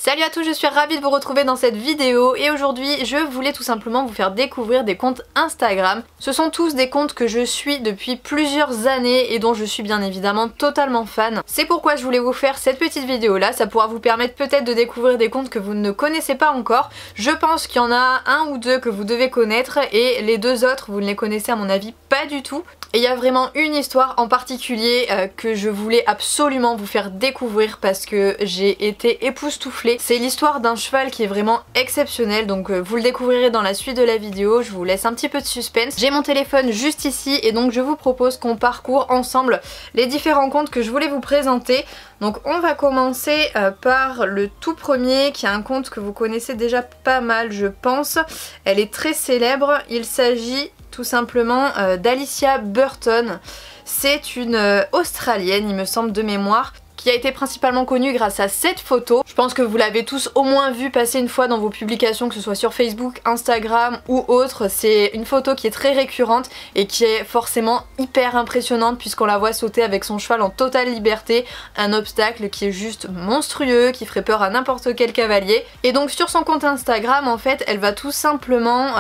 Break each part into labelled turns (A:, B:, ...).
A: Salut à tous, je suis ravie de vous retrouver dans cette vidéo et aujourd'hui je voulais tout simplement vous faire découvrir des comptes Instagram. Ce sont tous des comptes que je suis depuis plusieurs années et dont je suis bien évidemment totalement fan. C'est pourquoi je voulais vous faire cette petite vidéo là, ça pourra vous permettre peut-être de découvrir des comptes que vous ne connaissez pas encore. Je pense qu'il y en a un ou deux que vous devez connaître et les deux autres vous ne les connaissez à mon avis pas du tout. Et il y a vraiment une histoire en particulier que je voulais absolument vous faire découvrir parce que j'ai été époustouflée. C'est l'histoire d'un cheval qui est vraiment exceptionnel, donc vous le découvrirez dans la suite de la vidéo, je vous laisse un petit peu de suspense. J'ai mon téléphone juste ici et donc je vous propose qu'on parcourt ensemble les différents comptes que je voulais vous présenter. Donc on va commencer par le tout premier qui est un compte que vous connaissez déjà pas mal je pense. Elle est très célèbre, il s'agit tout simplement d'Alicia Burton. C'est une Australienne il me semble de mémoire, qui a été principalement connue grâce à cette photo. Je pense que vous l'avez tous au moins vu passer une fois dans vos publications, que ce soit sur Facebook, Instagram ou autre. C'est une photo qui est très récurrente et qui est forcément hyper impressionnante puisqu'on la voit sauter avec son cheval en totale liberté, un obstacle qui est juste monstrueux, qui ferait peur à n'importe quel cavalier. Et donc sur son compte Instagram en fait elle va tout simplement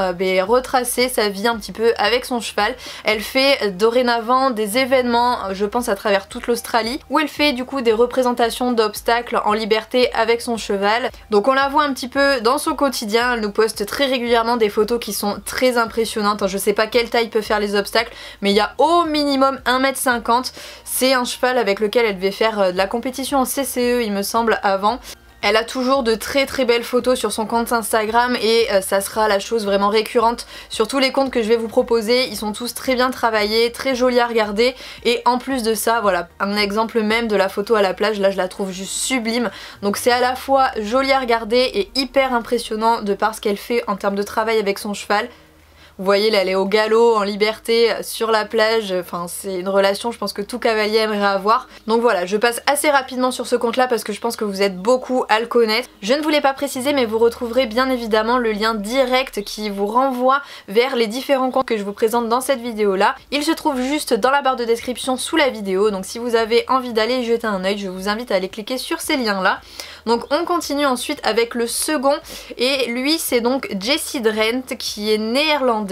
A: retracer sa vie un petit peu avec son cheval. Elle fait dorénavant des événements, je pense à travers toute l'Australie, où elle fait du coup des représentations d'obstacles en liberté avec son cheval. Donc on la voit un petit peu dans son quotidien, elle nous poste très régulièrement des photos qui sont très impressionnantes. Je sais pas quelle taille peut faire les obstacles, mais il y a au minimum 1,50 m. C'est un cheval avec lequel elle devait faire de la compétition en CCE il me semble avant. Elle a toujours de très belles photos sur son compte Instagram et ça sera la chose vraiment récurrente sur tous les comptes que je vais vous proposer. Ils sont tous très bien travaillés, très jolis à regarder et en plus de ça, voilà, un exemple même de la photo à la plage, là je la trouve juste sublime. Donc c'est à la fois joli à regarder et hyper impressionnant de par ce qu'elle fait en termes de travail avec son cheval. Vous voyez là elle est au galop, en liberté, sur la plage, enfin c'est une relation je pense que tout cavalier aimerait avoir. Donc voilà, je passe assez rapidement sur ce compte là parce que je pense que vous êtes beaucoup à le connaître. Je ne vous l'ai pas précisé mais vous retrouverez bien évidemment le lien direct qui vous renvoie vers les différents comptes que je vous présente dans cette vidéo là. Il se trouve juste dans la barre de description sous la vidéo, donc si vous avez envie d'aller y jeter un œil, je vous invite à aller cliquer sur ces liens là. Donc on continue ensuite avec le second et lui c'est donc Jesse Drent qui est néerlandais.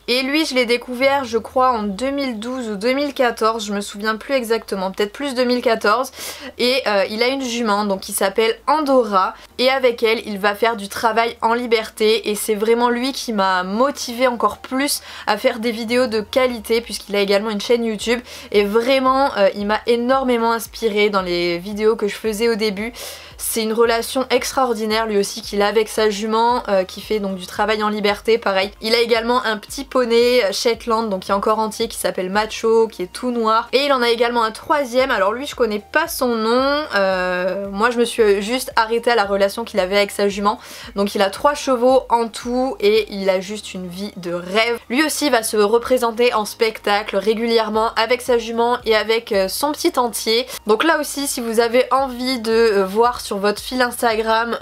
A: Et lui je l'ai découvert je crois en 2012 ou 2014, je me souviens plus exactement, peut-être plus 2014. Et il a une jument donc qui s'appelle Andorra et avec elle il va faire du travail en liberté et c'est vraiment lui qui m'a motivé encore plus à faire des vidéos de qualité puisqu'il a également une chaîne YouTube et vraiment il m'a énormément inspiré dans les vidéos que je faisais au début. C'est une relation extraordinaire lui aussi qu'il a avec sa jument qui fait donc du travail en liberté, pareil. Il a également un petit poney Shetland donc qui est encore entier qui s'appelle Macho, qui est tout noir. Et il en a également un troisième, alors lui je connais pas son nom, moi je me suis juste arrêtée à la relation qu'il avait avec sa jument. Donc il a 3 chevaux en tout et il a juste une vie de rêve. Lui aussi va se représenter en spectacle régulièrement avec sa jument et avec son petit entier. Donc là aussi si vous avez envie de voir sur votre fil Instagram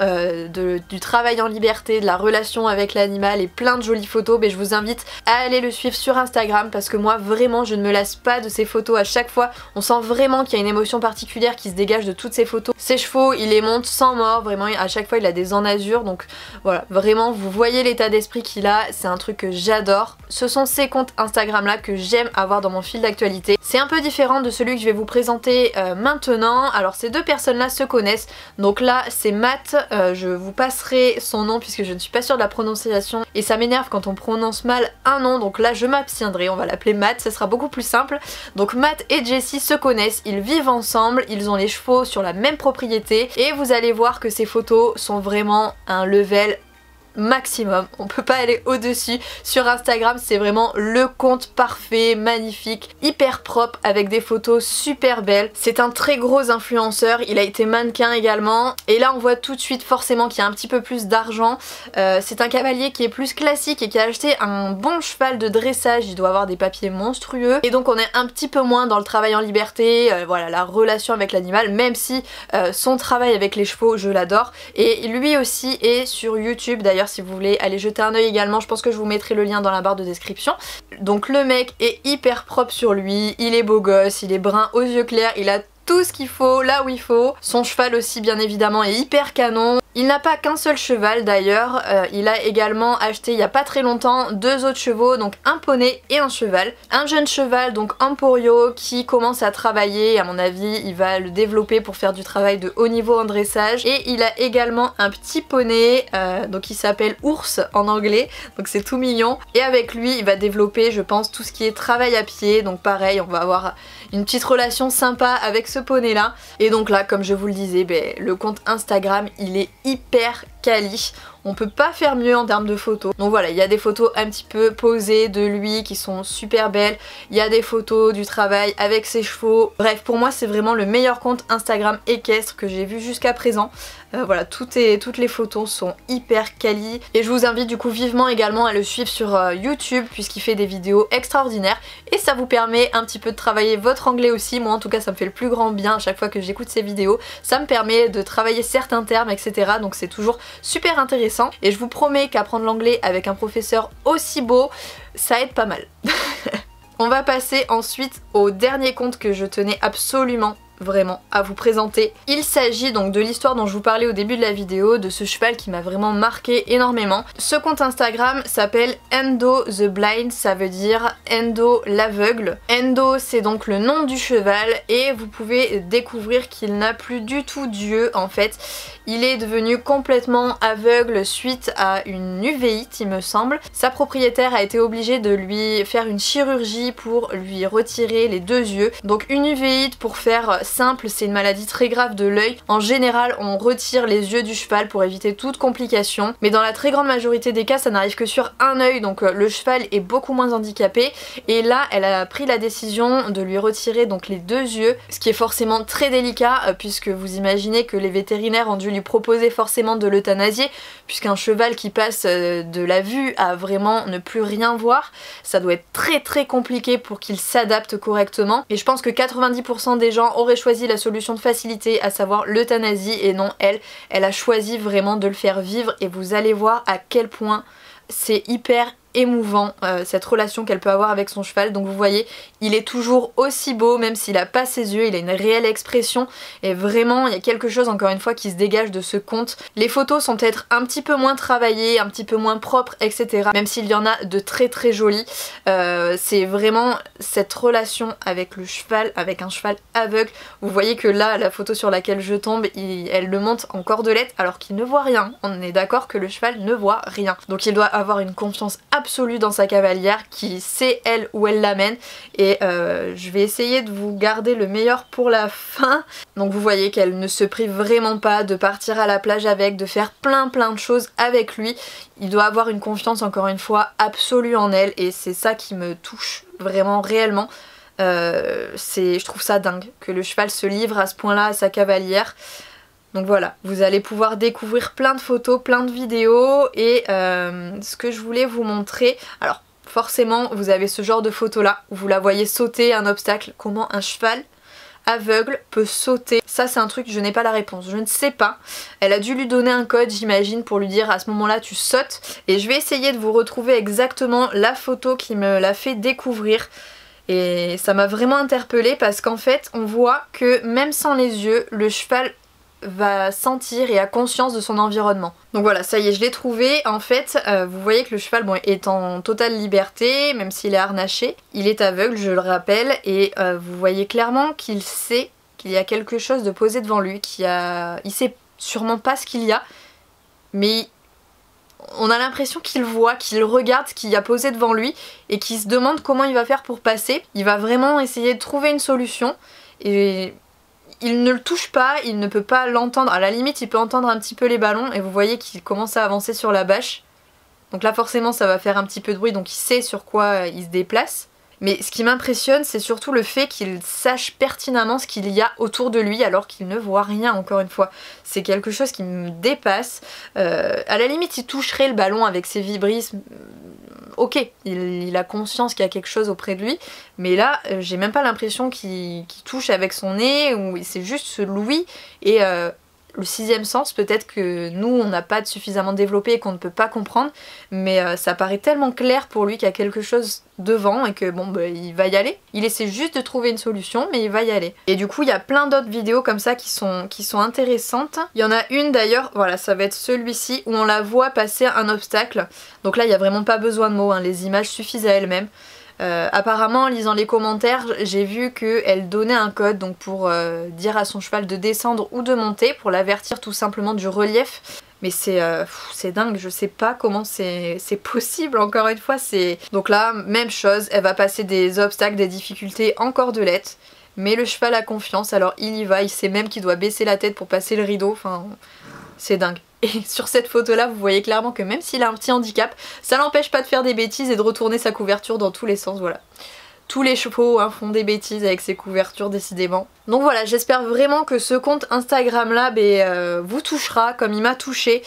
A: du travail en liberté, de la relation avec l'animal et plein de jolies photos, je vous invite à aller le suivre sur Instagram parce que moi vraiment je ne me lasse pas de ces photos. À chaque fois on sent vraiment qu'il y a une émotion particulière qui se dégage de toutes ces photos. Ses chevaux il les monte sans mort, vraiment à chaque fois il a des enazures, donc voilà, vraiment vous voyez l'état d'esprit qu'il a, c'est un truc que j'adore. Ce sont ces comptes Instagram là que j'aime avoir dans mon fil d'actualité. C'est un peu différent de celui que je vais vous présenter maintenant. Alors ces deux personnes là se connaissent. Donc là c'est Matt, je vous passerai son nom puisque je ne suis pas sûre de la prononciation et ça m'énerve quand on prononce mal un nom, donc là je m'abstiendrai, on va l'appeler Matt, ça sera beaucoup plus simple. Donc Matt et Jesse se connaissent, ils vivent ensemble, ils ont les chevaux sur la même propriété et vous allez voir que ces photos sont vraiment un level maximum, on peut pas aller au-dessus. Sur Instagram c'est vraiment le compte parfait, magnifique, hyper propre avec des photos super belles. C'est un très gros influenceur, il a été mannequin également et là on voit tout de suite forcément qu'il y a un petit peu plus d'argent. C'est un cavalier qui est plus classique et qui a acheté un bon cheval de dressage, il doit avoir des papiers monstrueux et donc on est un petit peu moins dans le travail en liberté, voilà, la relation avec l'animal, même si son travail avec les chevaux je l'adore. Et lui aussi est sur YouTube d'ailleurs, si vous voulez aller jeter un œil également, je pense que je vous mettrai le lien dans la barre de description. Donc le mec est hyper propre sur lui, il est beau gosse, il est brun aux yeux clairs, il a tout ce qu'il faut, là où il faut. Son cheval aussi bien évidemment est hyper canon. Il n'a pas qu'un seul cheval d'ailleurs, il a également acheté il y a pas très longtemps 2 autres chevaux, donc un poney et un cheval. Un jeune cheval, donc Emporio, qui commence à travailler, à mon avis il va le développer pour faire du travail de haut niveau en dressage. Et il a également un petit poney, donc il s'appelle Ours en anglais, donc c'est tout mignon. Et avec lui il va développer je pense tout ce qui est travail à pied, donc pareil on va avoir une petite relation sympa avec ce poney là. Et donc là comme je vous le disais, le compte Instagram il est hyper quali. On peut pas faire mieux en termes de photos. Donc voilà, il y a des photos un petit peu posées de lui qui sont super belles. Il y a des photos du travail avec ses chevaux. Bref, pour moi c'est vraiment le meilleur compte Instagram équestre que j'ai vu jusqu'à présent. Voilà, toutes les photos sont hyper quali. Et je vous invite du coup vivement également à le suivre sur YouTube puisqu'il fait des vidéos extraordinaires. Et ça vous permet un petit peu de travailler votre anglais aussi. Moi en tout cas ça me fait le plus grand bien à chaque fois que j'écoute ces vidéos. Ça me permet de travailler certains termes etc. Donc c'est toujours super intéressant. Et je vous promets qu'apprendre l'anglais avec un professeur aussi beau, ça aide pas mal. On va passer ensuite au dernier compte que je tenais absolument vraiment à vous présenter. Il s'agit donc de l'histoire dont je vous parlais au début de la vidéo, de ce cheval qui m'a vraiment marqué énormément. Ce compte Instagram s'appelle Endo the Blind, ça veut dire Endo l'aveugle. Endo c'est donc le nom du cheval et vous pouvez découvrir qu'il n'a plus du tout d'yeux en fait. Il est devenu complètement aveugle suite à une uvéite il me semble. Sa propriétaire a été obligée de lui faire une chirurgie pour lui retirer les 2 yeux. Donc une uvéite pour faire simple, c'est une maladie très grave de l'œil. En général on retire les yeux du cheval pour éviter toute complication. Mais dans la très grande majorité des cas ça n'arrive que sur un œil, donc le cheval est beaucoup moins handicapé. Et là elle a pris la décision de lui retirer donc les 2 yeux. Ce qui est forcément très délicat puisque vous imaginez que les vétérinaires ont dû lui proposer forcément de l'euthanasier. Puisqu'un cheval qui passe de la vue à vraiment ne plus rien voir, ça doit être très compliqué pour qu'il s'adapte correctement. Et je pense que 90% des gens auraient choisi la solution de facilité, à savoir l'euthanasie, et non elle a choisi vraiment de le faire vivre. Et vous allez voir à quel point c'est hyper émouvant cette relation qu'elle peut avoir avec son cheval. Donc vous voyez, il est toujours aussi beau même s'il a pas ses yeux, il a une réelle expression et vraiment il y a quelque chose encore une fois qui se dégage de ce conte. Les photos sont peut-être un petit peu moins travaillées, un petit peu moins propres etc. Même s'il y en a de très jolies. C'est vraiment cette relation avec le cheval, avec un cheval aveugle. Vous voyez que là la photo sur laquelle je tombe, elle le monte en cordelette alors qu'il ne voit rien. On est d'accord que le cheval ne voit rien. Donc il doit avoir une confiance absolue dans sa cavalière qui sait elle où elle l'amène. Et je vais essayer de vous garder le meilleur pour la fin. Donc vous voyez qu'elle ne se prive vraiment pas de partir à la plage avec, de faire plein de choses avec lui. Il doit avoir une confiance encore une fois absolue en elle et c'est ça qui me touche vraiment réellement. Je trouve ça dingue que le cheval se livre à ce point là à sa cavalière. Donc voilà, vous allez pouvoir découvrir plein de photos, plein de vidéos et ce que je voulais vous montrer. Alors forcément vous avez ce genre de photos là où vous la voyez sauter un obstacle. Comment un cheval aveugle peut sauter? Ça c'est un truc, je n'ai pas la réponse, je ne sais pas. Elle a dû lui donner un code j'imagine pour lui dire à ce moment là tu sautes. Et je vais essayer de vous retrouver exactement la photo qui me l'a fait découvrir. Et ça m'a vraiment interpellée parce qu'en fait on voit que même sans les yeux, le cheval va sentir et a conscience de son environnement. Donc voilà, ça y est, je l'ai trouvé. En fait, vous voyez que le cheval est en totale liberté, même s'il est harnaché. Il est aveugle, je le rappelle, et vous voyez clairement qu'il sait qu'il y a quelque chose de posé devant lui, il sait sûrement pas ce qu'il y a, mais on a l'impression qu'il voit, qu'il regarde ce qu'il y a posé devant lui et qu'il se demande comment il va faire pour passer. Il va vraiment essayer de trouver une solution et il ne le touche pas, il ne peut pas l'entendre. À la limite, il peut entendre un petit peu les ballons et vous voyez qu'il commence à avancer sur la bâche. Donc là, forcément, ça va faire un petit peu de bruit, donc il sait sur quoi il se déplace. Mais ce qui m'impressionne, c'est surtout le fait qu'il sache pertinemment ce qu'il y a autour de lui alors qu'il ne voit rien, encore une fois. C'est quelque chose qui me dépasse. À la limite, il toucherait le ballon avec ses vibrismes. Ok, il a conscience qu'il y a quelque chose auprès de lui, mais là, j'ai même pas l'impression qu'il touche avec son nez, ou c'est juste lui, et le sixième sens, peut-être que nous on n'a pas suffisamment développé et qu'on ne peut pas comprendre, mais ça paraît tellement clair pour lui qu'il y a quelque chose devant et que bon bah il va y aller. Il essaie juste de trouver une solution mais il va y aller. Et du coup il y a plein d'autres vidéos comme ça qui sont intéressantes. Il y en a une d'ailleurs, voilà, ça va être celui-ci où on la voit passer un obstacle. Donc là il n'y a vraiment pas besoin de mots, hein, les images suffisent à elles-mêmes. Apparemment en lisant les commentaires j'ai vu qu'elle donnait un code donc pour dire à son cheval de descendre ou de monter pour l'avertir tout simplement du relief. Mais c'est dingue, je sais pas comment c'est possible, encore une fois. Donc là, même chose, elle va passer des obstacles, des difficultés en cordelette. Mais le cheval a confiance, alors il y va, il sait même qu'il doit baisser la tête pour passer le rideau, enfin c'est dingue. Et sur cette photo là vous voyez clairement que même s'il a un petit handicap, ça l'empêche pas de faire des bêtises et de retourner sa couverture dans tous les sens, voilà. Tous les chevaux hein, font des bêtises avec ces couvertures décidément. Donc voilà, j'espère vraiment que ce compte Instagram là vous touchera comme il m'a touché.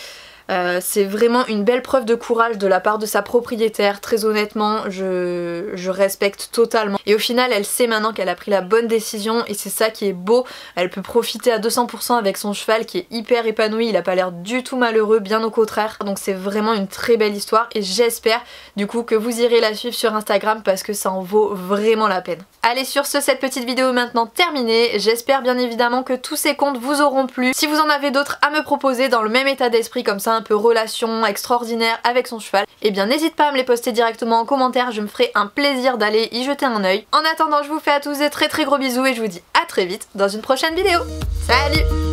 A: C'est vraiment une belle preuve de courage de la part de sa propriétaire, très honnêtement je respecte totalement. Et au final elle sait maintenant qu'elle a pris la bonne décision et c'est ça qui est beau, elle peut profiter à 200% avec son cheval qui est hyper épanoui, il a pas l'air du tout malheureux, bien au contraire. Donc c'est vraiment une très belle histoire et j'espère du coup que vous irez la suivre sur Instagram parce que ça en vaut vraiment la peine. Allez sur ce, cette petite vidéo est maintenant terminée, j'espère bien évidemment que tous ces comptes vous auront plu. Si vous en avez d'autres à me proposer dans le même état d'esprit comme ça, un peu relation extraordinaire avec son cheval, et bien n'hésite pas à me les poster directement en commentaire, je me ferai un plaisir d'aller y jeter un œil. En attendant je vous fais à tous des très gros bisous et je vous dis à très vite dans une prochaine vidéo. Salut!